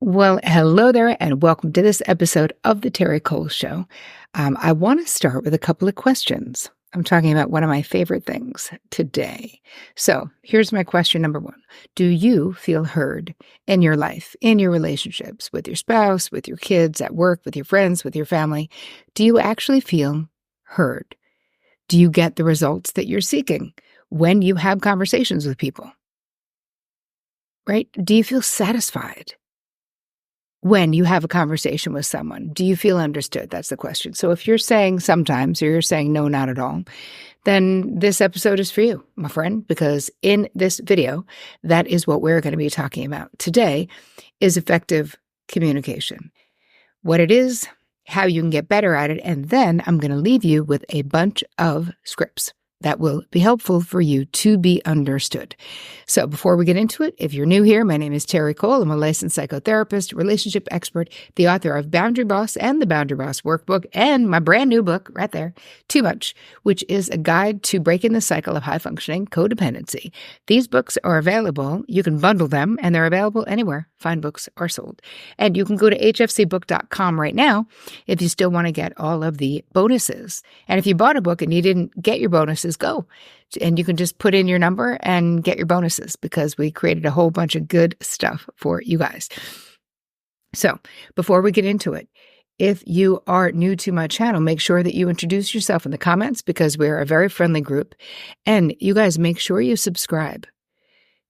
Well, hello there, and welcome to this episode of The Terri Cole Show. I want to start with a couple of questions. I'm talking about one of my favorite things today. So here's my question number one. Do you feel heard in your life, in your relationships, with your spouse, with your kids, at work, with your friends, with your family? Do you actually feel heard? Do you get the results that you're seeking when you have conversations with people? Right? Do you feel satisfied when you have a conversation with someone? Do you feel understood? That's the question. So if you're saying sometimes, or you're saying no, not at all, then this episode is for you, my friend, because in this video, that is what we're going to be talking about today is effective communication. What it is, how you can get better at it, and then I'm going to leave you with a bunch of scripts that will be helpful for you to be understood. So before we get into it, if you're new here, my name is Terri Cole. I'm a licensed psychotherapist, relationship expert, the author of Boundary Boss and the Boundary Boss Workbook, and my brand new book right there, Too Much, which is a guide to breaking the cycle of high-functioning codependency. These books are available. You can bundle them, and they're available anywhere fine books are sold. And you can go to hfcbook.com right now if you still want to get all of the bonuses. And if you bought a book and you didn't get your bonuses, go. And you can just put in your number and get your bonuses because we created a whole bunch of good stuff for you guys. So before we get into it, if you are new to my channel, make sure that you introduce yourself in the comments because we're a very friendly group. And you guys make sure you subscribe.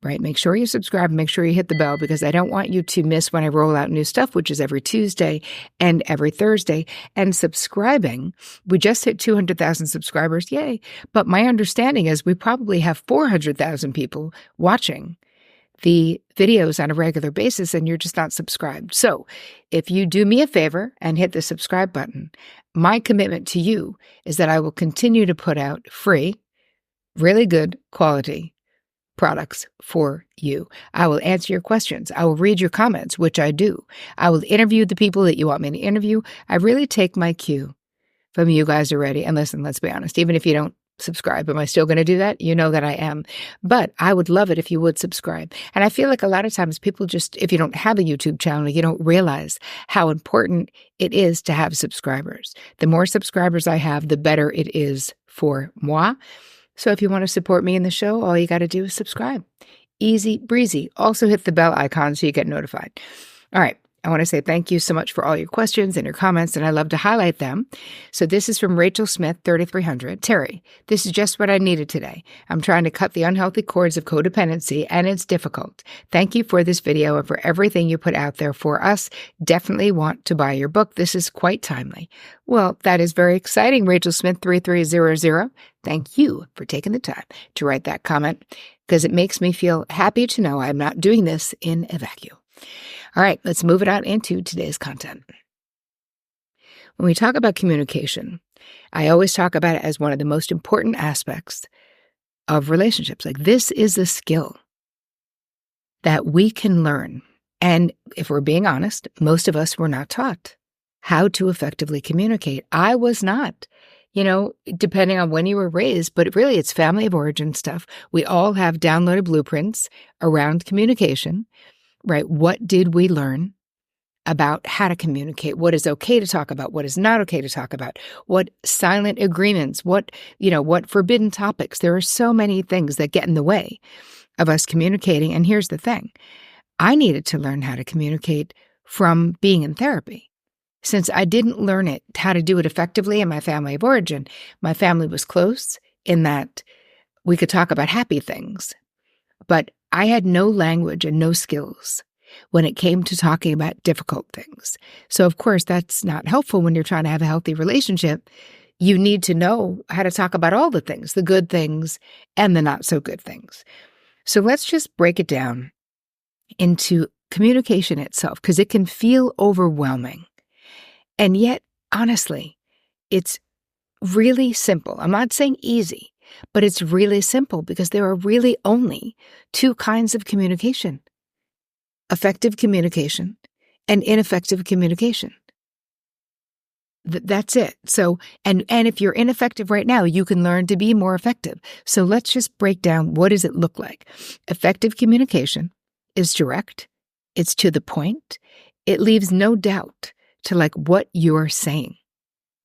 Right? Make sure you subscribe, make sure you hit the bell because I don't want you to miss when I roll out new stuff, which is every Tuesday and every Thursday. And subscribing, we just hit 200,000 subscribers, yay. But my understanding is we probably have 400,000 people watching the videos on a regular basis and you're just not subscribed. So if you do me a favor and hit the subscribe button, my commitment to you is that I will continue to put out free, really good quality products for you. I will answer your questions. I will read your comments, which I do. I will interview the people that you want me to interview. I really take my cue from you guys already. And listen, let's be honest, even if you don't subscribe, am I still going to do that? You know that I am. But I would love it if you would subscribe. And I feel like a lot of times people just, if you don't have a YouTube channel, you don't realize how important it is to have subscribers. The more subscribers I have, the better it is for moi. So if you want to support me in the show, all you got to do is subscribe. Easy breezy. Also hit the bell icon so you get notified. All right. I want to say thank you so much for all your questions and your comments, and I love to highlight them. So this is from Rachel Smith, 3300. Terri, this is just what I needed today. I'm trying to cut the unhealthy cords of codependency, and it's difficult. Thank you for this video and for everything you put out there for us. Definitely want to buy your book. This is quite timely. Well, that is very exciting, Rachel Smith, 3300. Thank you for taking the time to write that comment because it makes me feel happy to know I'm not doing this in a vacuum. All right, let's move it on into today's content. When we talk about communication, I always talk about it as one of the most important aspects of relationships. Like this is a skill that we can learn. And if we're being honest, most of us were not taught how to effectively communicate. I was not, depending on when you were raised, but really it's family of origin stuff. We all have downloaded blueprints around communication. Right? What did we learn about how to communicate? What is okay to talk about? What is not okay to talk about? What silent agreements? What forbidden topics? There are so many things that get in the way of us communicating. And here's the thing. I needed to learn how to communicate from being in therapy. Since I didn't learn how to do it effectively in my family of origin, my family was close in that we could talk about happy things, but I had no language and no skills when it came to talking about difficult things. So, of course, that's not helpful when you're trying to have a healthy relationship. You need to know how to talk about all the things, the good things and the not so good things. So let's just break it down into communication itself, because it can feel overwhelming. And yet, honestly, it's really simple. I'm not saying easy, but it's really simple because there are really only two kinds of communication: effective communication and ineffective communication. That's it. So, and if you're ineffective right now, you can learn to be more effective. So let's just break down, what does it look like? Effective communication is direct, it's to the point. It leaves no doubt to like what you're saying,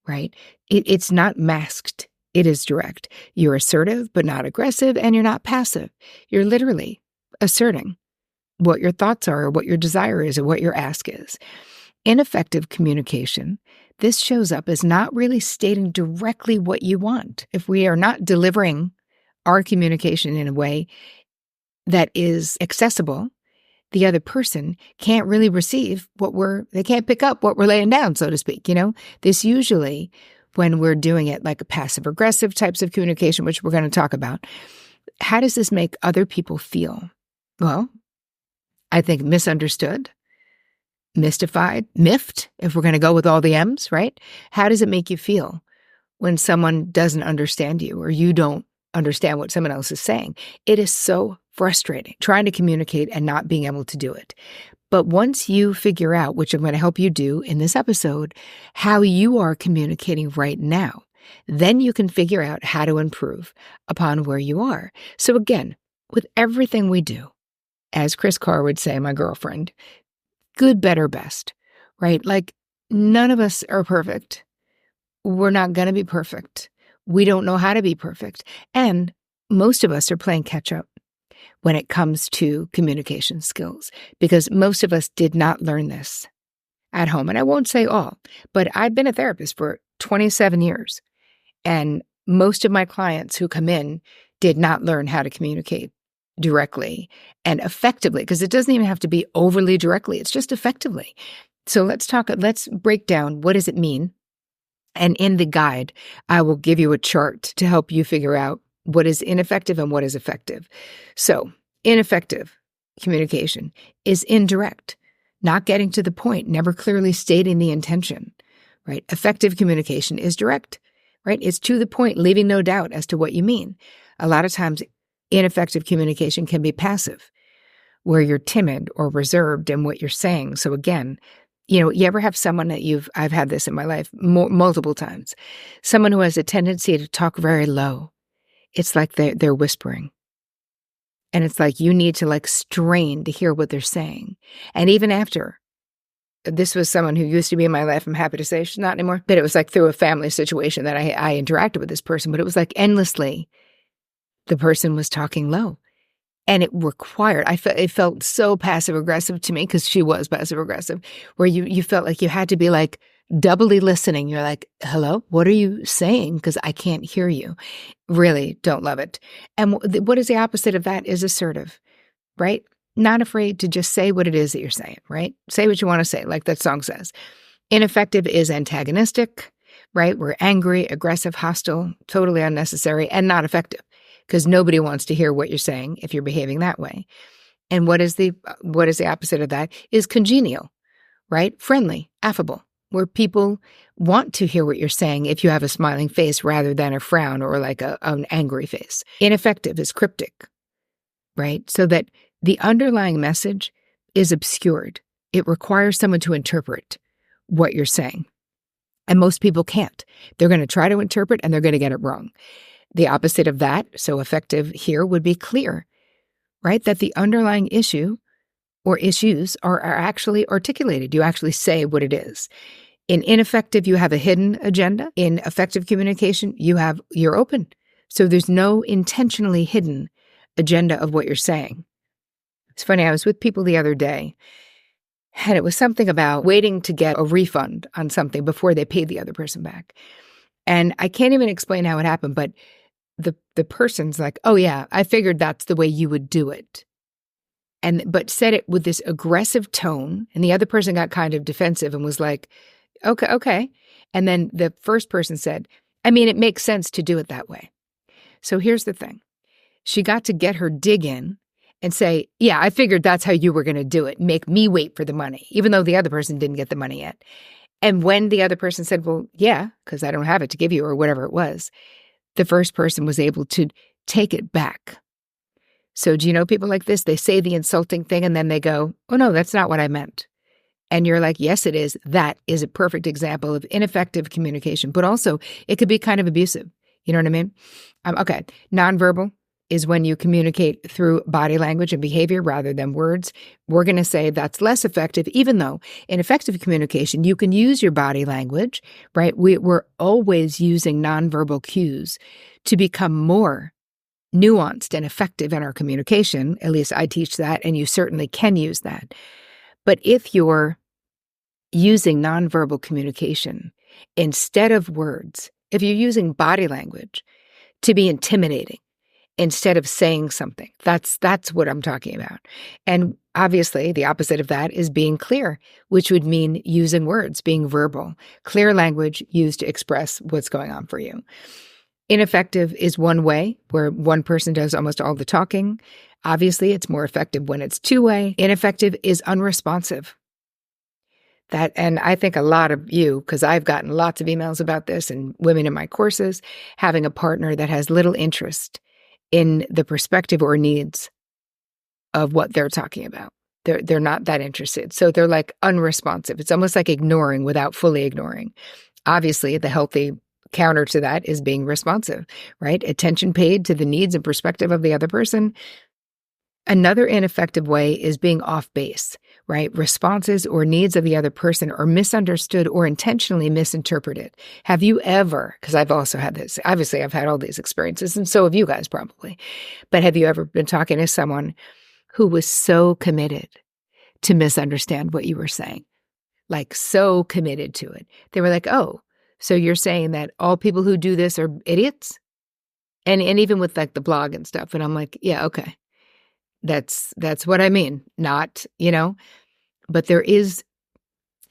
right? It's not masked. It is direct. You're assertive, but not aggressive, and you're not passive. You're literally asserting what your thoughts are, or what your desire is, or what your ask is. Ineffective communication, this shows up as not really stating directly what you want. If we are not delivering our communication in a way that is accessible, the other person can't really receive they can't pick up what we're laying down, so to speak. This usually, when we're doing it like a passive aggressive types of communication, which we're going to talk about, how does this make other people feel? Well, I think misunderstood, mystified, miffed, if we're going to go with all the M's, right? How does it make you feel when someone doesn't understand you, or you don't understand what someone else is saying? It is so frustrating trying to communicate and not being able to do it. But once you figure out, which I'm going to help you do in this episode, how you are communicating right now, then you can figure out how to improve upon where you are. So again, with everything we do, as Chris Carr would say, my girlfriend, good, better, best, right? Like, none of us are perfect. We're not going to be perfect. We don't know how to be perfect. And most of us are playing catch up when it comes to communication skills, because most of us did not learn this at home. And I won't say all, but I've been a therapist for 27 years. And most of my clients who come in did not learn how to communicate directly and effectively, because it doesn't even have to be overly directly. It's just effectively. So let's break down, what does it mean? And in the guide, I will give you a chart to help you figure out what is ineffective and what is effective. So ineffective communication is indirect, not getting to the point, never clearly stating the intention, right? Effective communication is direct, right? It's to the point, leaving no doubt as to what you mean. A lot of times, ineffective communication can be passive, where you're timid or reserved in what you're saying. So again, you ever have someone that I've had this in my life multiple times, someone who has a tendency to talk very low. It's like they're whispering. And it's like you need to like strain to hear what they're saying. And even after, this was someone who used to be in my life, I'm happy to say she's not anymore, but it was like through a family situation that I interacted with this person, but it was like endlessly the person was talking low. And it required, it felt so passive aggressive to me, because she was passive aggressive, where you felt like you had to be like doubly listening. You're like, hello, what are you saying? Because I can't hear you. Really don't love it. And what is the opposite of that is assertive, right? Not afraid to just say what it is that you're saying, right? Say what you want to say, like that song says. Ineffective is antagonistic, right? We're angry, aggressive, hostile, totally unnecessary, and not effective, because nobody wants to hear what you're saying if you're behaving that way. And what is the opposite of that is congenial, right? Friendly, affable, where people want to hear what you're saying if you have a smiling face rather than a frown or like an angry face. Ineffective is cryptic, right? So that the underlying message is obscured. It requires someone to interpret what you're saying. And most people can't. They're going to try to interpret and they're going to get it wrong. The opposite of that, so effective here, would be clear, right? That the underlying issue or issues are actually articulated. You actually say what it is. In ineffective, you have a hidden agenda. In effective communication, you're open. So there's no intentionally hidden agenda of what you're saying. It's funny, I was with people the other day, and it was something about waiting to get a refund on something before they paid the other person back. And I can't even explain how it happened, but the person's like, oh yeah, I figured that's the way you would do it. But said it with this aggressive tone, and the other person got kind of defensive and was like, okay. And then the first person said, I mean, it makes sense to do it that way. So here's the thing. She got to get her dig in and say, yeah, I figured that's how you were going to do it. Make me wait for the money, even though the other person didn't get the money yet. And when the other person said, well, yeah, because I don't have it to give you, or whatever it was, the first person was able to take it back. So do you know people like this? They say the insulting thing and then they go, oh no, that's not what I meant. And you're like, yes, it is. That is a perfect example of ineffective communication, but also it could be kind of abusive. You know what I mean? Okay. Nonverbal, is when you communicate through body language and behavior rather than words. We're going to say that's less effective, even though in effective communication, you can use your body language, right? We're always using nonverbal cues to become more nuanced and effective in our communication. At least I teach that, and you certainly can use that. But if you're using nonverbal communication instead of words, if you're using body language to be intimidating, instead of saying something. That's what I'm talking about. And obviously, the opposite of that is being clear, which would mean using words, being verbal, clear language used to express what's going on for you. Ineffective is one way where one person does almost all the talking. Obviously, it's more effective when it's two-way. Ineffective is unresponsive. And I think a lot of you, because I've gotten lots of emails about this and women in my courses, having a partner that has little interest in the perspective or needs of what they're talking about. They're not that interested. So they're like unresponsive. It's almost like ignoring without fully ignoring. Obviously, the healthy counter to that is being responsive, right? Attention paid to the needs and perspective of the other person. Another ineffective way is being off base, right? Responses or needs of the other person are misunderstood or intentionally misinterpreted. Have you ever, because I've also had this, obviously I've had all these experiences, and so have you guys probably, but have you ever been talking to someone who was so committed to misunderstand what you were saying? Like so committed to it. They were like, oh, so you're saying that all people who do this are idiots? And even with like the blog and stuff. And I'm like, yeah, okay. That's what I mean. Not, but there is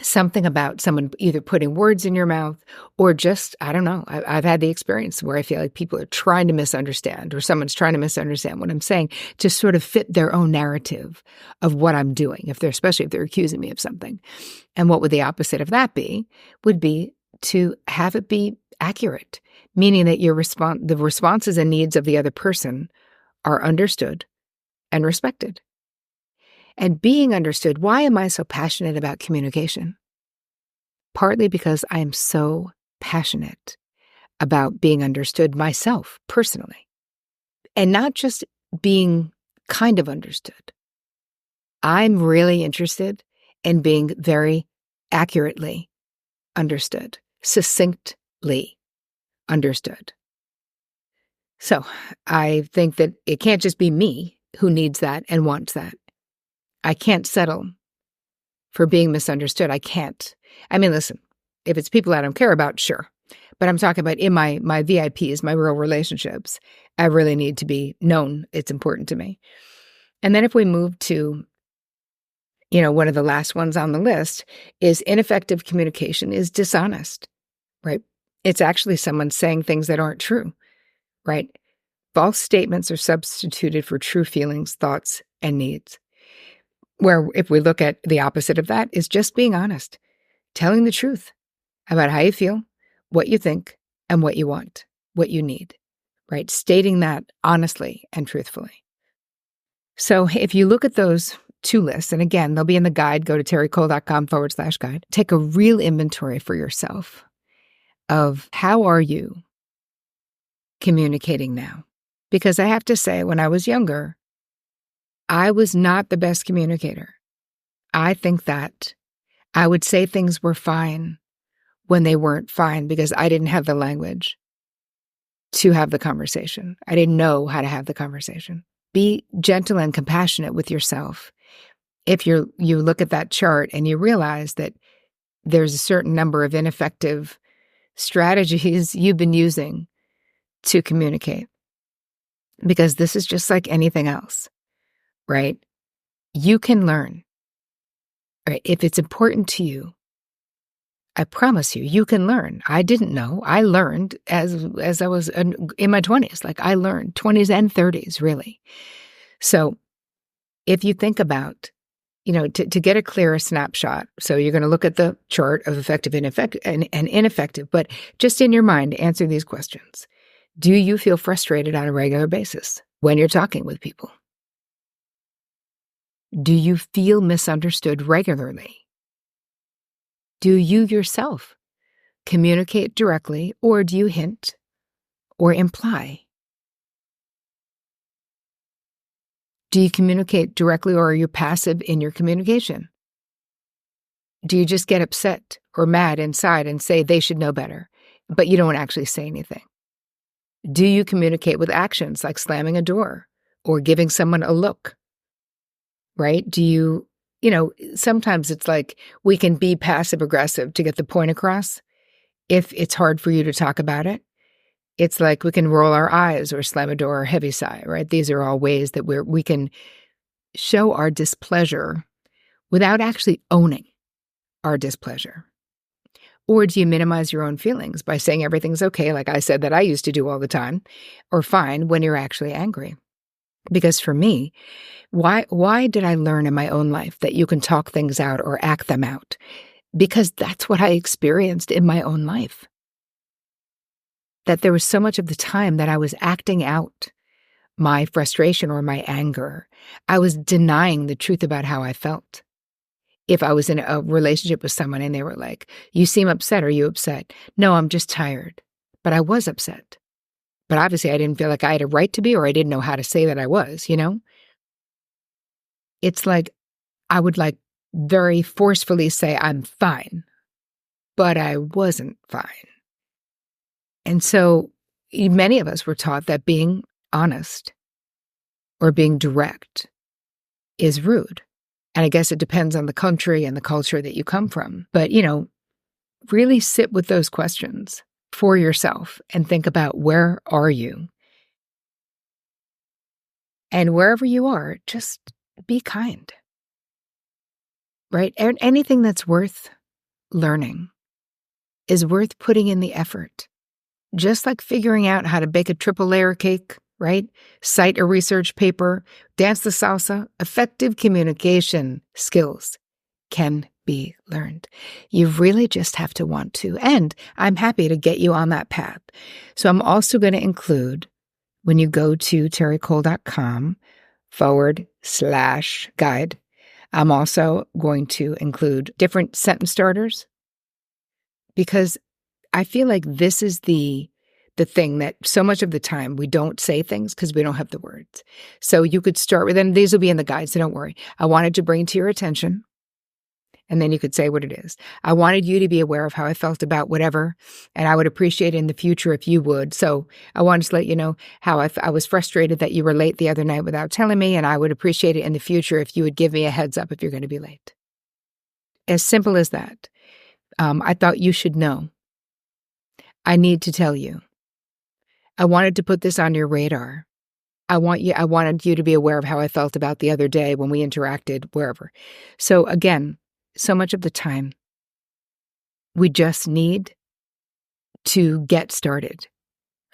something about someone either putting words in your mouth or just, I don't know. I've had the experience where I feel like people are trying to misunderstand or someone's trying to misunderstand what I'm saying to sort of fit their own narrative of what I'm doing, especially if they're accusing me of something. And what would the opposite of that be? Would be to have it be accurate, meaning that the responses and needs of the other person are understood and respected. And being understood, why am I so passionate about communication? Partly because I am so passionate about being understood myself personally, and not just being kind of understood. I'm really interested in being very accurately understood, succinctly understood. So I think that it can't just be me who needs that and wants that. I can't settle for being misunderstood. I can't. I mean, listen, if it's people I don't care about, sure. But I'm talking about in my VIPs, my real relationships, I really need to be known. It's important to me. And then if we move to, one of the last ones on the list is ineffective communication is dishonest, right? It's actually someone saying things that aren't true, right? False statements are substituted for true feelings, thoughts, and needs. Where if we look at the opposite of that is just being honest, telling the truth about how you feel, what you think, and what you want, what you need, right? Stating that honestly and truthfully. So if you look at those two lists, and again, they'll be in the guide, go to terricole.com/guide, take a real inventory for yourself of how are you communicating now? Because I have to say, when I was younger, I was not the best communicator. I think that I would say things were fine when they weren't fine because I didn't have the language to have the conversation. I didn't know how to have the conversation. Be gentle and compassionate with yourself. If you look at that chart and you realize that there's a certain number of ineffective strategies you've been using to communicate, because this is just like anything else, right? You can learn, right? If it's important to you, I promise you can learn. I didn't know. I learned as I was in my 20s. Like I learned 20s and 30s, really. So if you think about, to get a clearer snapshot, so you're going to look at the chart of effective and ineffective, but just in your mind, answer these questions. Do you feel frustrated on a regular basis when you're talking with people? Do you feel misunderstood regularly? Do you yourself communicate directly, or do you hint or imply? Do you communicate directly or are you passive in your communication? Do you just get upset or mad inside and say they should know better, but you don't actually say anything? Do you communicate with actions like slamming a door or giving someone a look, right? Sometimes it's like we can be passive aggressive to get the point across. If it's hard for you to talk about it, it's like we can roll our eyes or slam a door or heavy sigh, right? These are all ways that we can show our displeasure without actually owning our displeasure. Or do you minimize your own feelings by saying everything's okay, like I said that I used to do all the time, or fine when you're actually angry? Because for me, why did I learn in my own life that you can talk things out or act them out? Because that's what I experienced in my own life. That there was so much of the time that I was acting out my frustration or my anger. I was denying the truth about how I felt. If I was in a relationship with someone and they were like, you seem upset, are you upset? No, I'm just tired. But I was upset. But obviously I didn't feel like I had a right to be, or I didn't know how to say that I was, It's like I would very forcefully say I'm fine, but I wasn't fine. And so many of us were taught that being honest or being direct is rude. And I guess it depends on the country and the culture that you come from. But, really sit with those questions for yourself and think about, where are you? And wherever you are, just be kind, right? And anything that's worth learning is worth putting in the effort. Just like figuring out how to bake a triple layer cake, right? Cite a research paper, dance the salsa, effective communication skills can be learned. You really just have to want to. And I'm happy to get you on that path. So I'm also going to include, when you go to terricole.com/guide, I'm also going to include different sentence starters, because I feel like this is the thing that so much of the time we don't say things because we don't have the words. So you could start with, and these will be in the guide, so don't worry. I wanted to bring to your attention, and then you could say what it is. I wanted you to be aware of how I felt about whatever, and I would appreciate it in the future if you would. So I wanted to let you know how I was frustrated that you were late the other night without telling me, and I would appreciate it in the future if you would give me a heads up if you're going to be late. As simple as that. I thought you should know. I need to tell you. I wanted to put this on your radar. I wanted you to be aware of how I felt about the other day when we interacted wherever. So again, so much of the time, we just need to get started.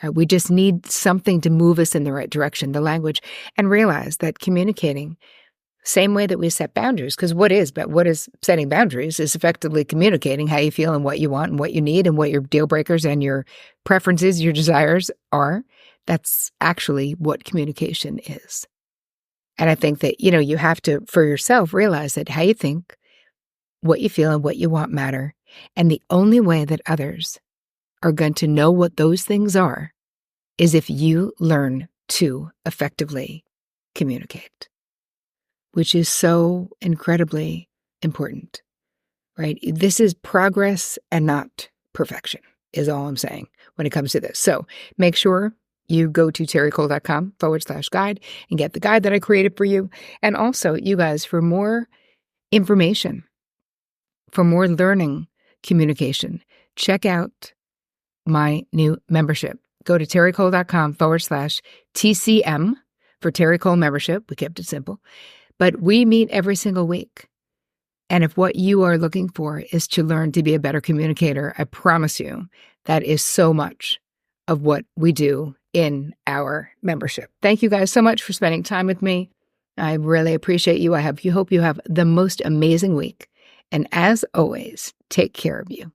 Right? We just need something to move us in the right direction, the language, and realize that communicating, same way that we set boundaries, because what is setting boundaries is effectively communicating how you feel and what you want and what you need and what your deal breakers and your preferences, your desires are. That's actually what communication is. And I think that, you have to, for yourself, realize that how you think, what you feel, and what you want matter. And the only way that others are going to know what those things are is if you learn to effectively communicate, which is so incredibly important, right? This is progress and not perfection, is all I'm saying when it comes to this. So make sure you go to terricole.com/guide and get the guide that I created for you. And also, you guys, for more information, for more learning communication, check out my new membership. Go to terricole.com/TCM for Terri Cole membership. We kept it simple. But we meet every single week. And if what you are looking for is to learn to be a better communicator, I promise you that is so much of what we do in our membership. Thank you guys so much for spending time with me. I really appreciate you. I hope you have the most amazing week. And as always, take care of you.